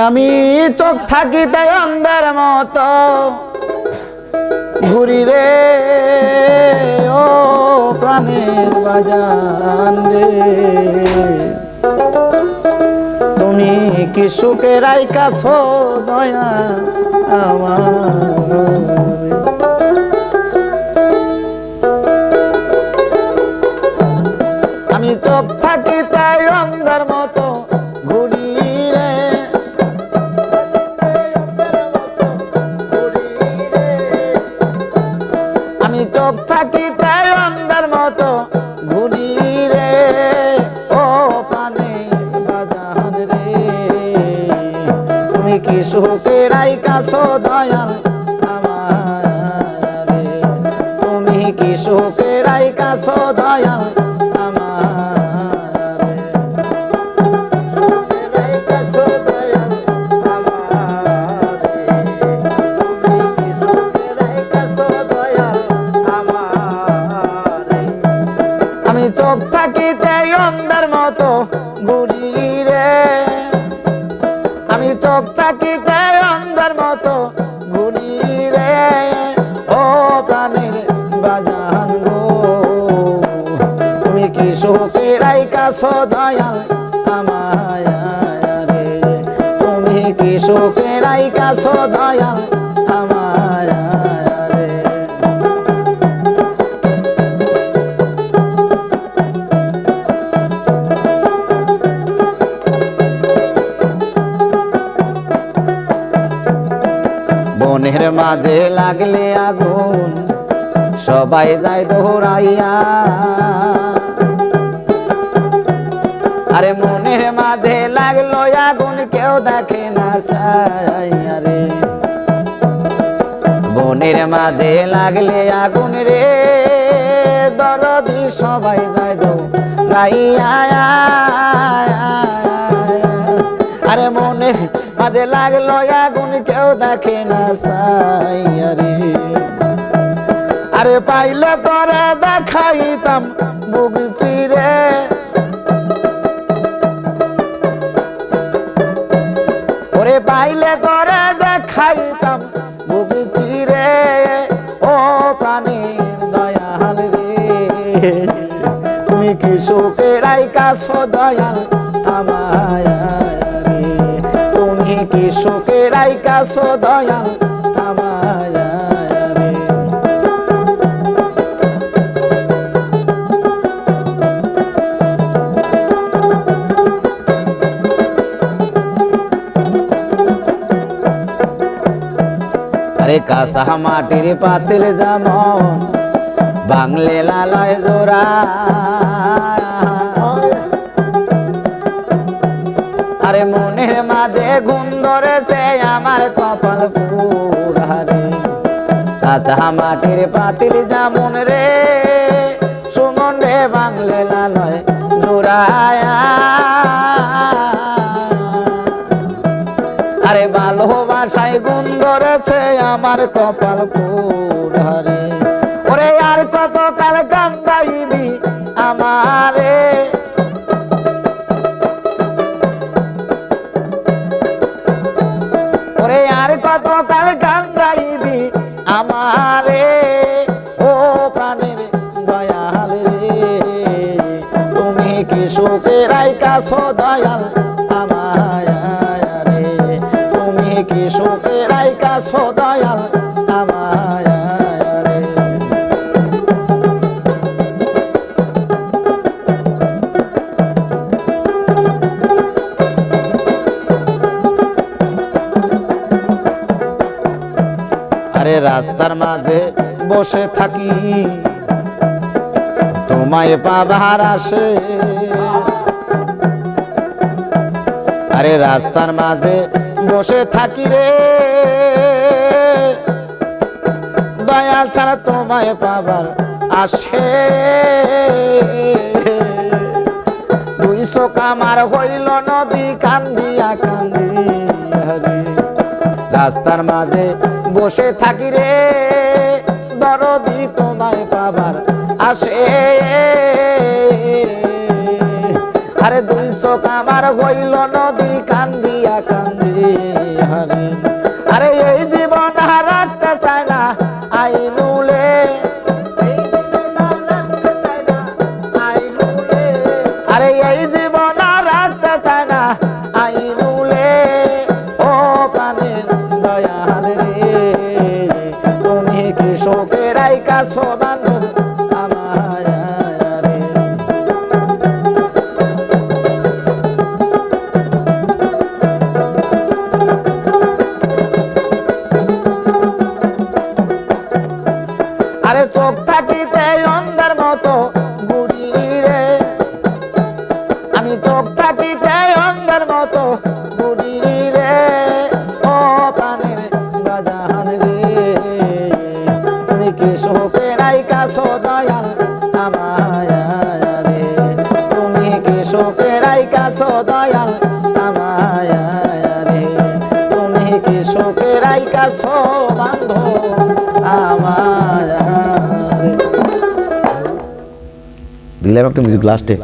আমি চোখ থাকি তাই অন্ধার মতো ঘুরি রে ও প্রাণের বাজান রে, তুমি কি সুখে রাইকাছো দয়া আমার। আমি চোখ থাকি তাই অন্ধার মতো ঘুরি রে, আমি চোখ থাকি তাই অন্ধার মতো ঘুরি রে ও প্রাণের বাজান রে, তুমি কি সুখে রাইকাছো দয়াল আমার রে, তুমি কি সুখে রাইকাছো দয়াল চোখ থাকি তাই অন্ধার মতো ঘুরি রে, আমি চোখ থাকি তাই অন্ধার মতো ঘুরি রে ও প্রাণের বাজান গো, তুমি কি সুখে রাইকাছো দয়াল আমায় রে, তুমি কি সুখে রাইকাছো দয়াল আমায় রে। বনের মাঝে লাগলে আগুন সবাই যায় দৌড়াইয়া, আরে মনের মাঝে লাগলো আগুন কেউ দেখে না ছাইয়া রে, বনের মাঝে লাগলে আগুন রে দরদি সবাই যায় দৌড়াইয়া, আরে মনের মাঝে লাগলো আগুন কেউ দেখে না ছাইয়া রে, আরে পাইলে তোরে দেখাইতাম বুক চিরে, ওরে পাইলে তোরে দেখাইতাম বুক চিরে ও প্রাণের দয়াল রে, তুমি কি সুখে রাইকাছো দয়াল আমায় রে, তুমি কি সুখে রাইকাছো দয়াল আমায় রে। আরে কাঁচা মাটির পাতিল যেমন বাংলে লালয় জোড়া, আরে মনের মাঝে ঘুম ধরেছে আমার কপাল পুরা রে, কাঁচা মাটির পাতিল যেমন রে সুমন রে বাংলে লালয় জোড়ায়া, আরে ভালোবাসায় গুণ ধরেছে আমার কপাল পুরা রে, ওরে আর কত কাল কান্দাইবি আমারে, ওরে আর কত কাল কান্দাইবি আমারে ও প্রাণের দয়াল রে, তুমি কি সুখে রাইকাছো দয়াল আমায় রে, তুমি কি সুখে রাইকাছো দয়াল আমায় রে। আরে রাস্তার মাঝে বসে থাকি তোমায় পাবার আসে, আরে রাস্তার মাঝে বসে থাকি রে দয়াল ছাড়া তোমায় পাবার আসে, দুই চোখ আমার হইল নদী কান্দিয়া কান্দিয়া রে, রাস্তার মাঝে বসে থাকি রে দরদি তোমায় পাবার আসে, আরে দুই চোখ আমার আমার হইল নদী কান্দিয়া কান্দিয়া রে আরে এই জীবন আর রাখতে চায় না আইনুলে আরে এই জীবন আর রাখতে চায় না আইনুলে ও প্রাণের দয়াল রে তুমি কি শোকের আইকাছো বান্ধব আমায় রে আরে চোখ থাকিতে অন্ধের মতো বুড়ি রে আমি চোখ থাকিতে অন্ধের মতো বুড়ি রে ও প্রাণের বাজার রে তুমি কি শোকে রাইকাছো দয়াল আমায় রে তুমি কি শোকে রাইকাছো দয়াল আমায় রে তুমি কি শোকে রাইকাছো বান্ধব আমায় দিলাম একটা মিউজিক লাস্টে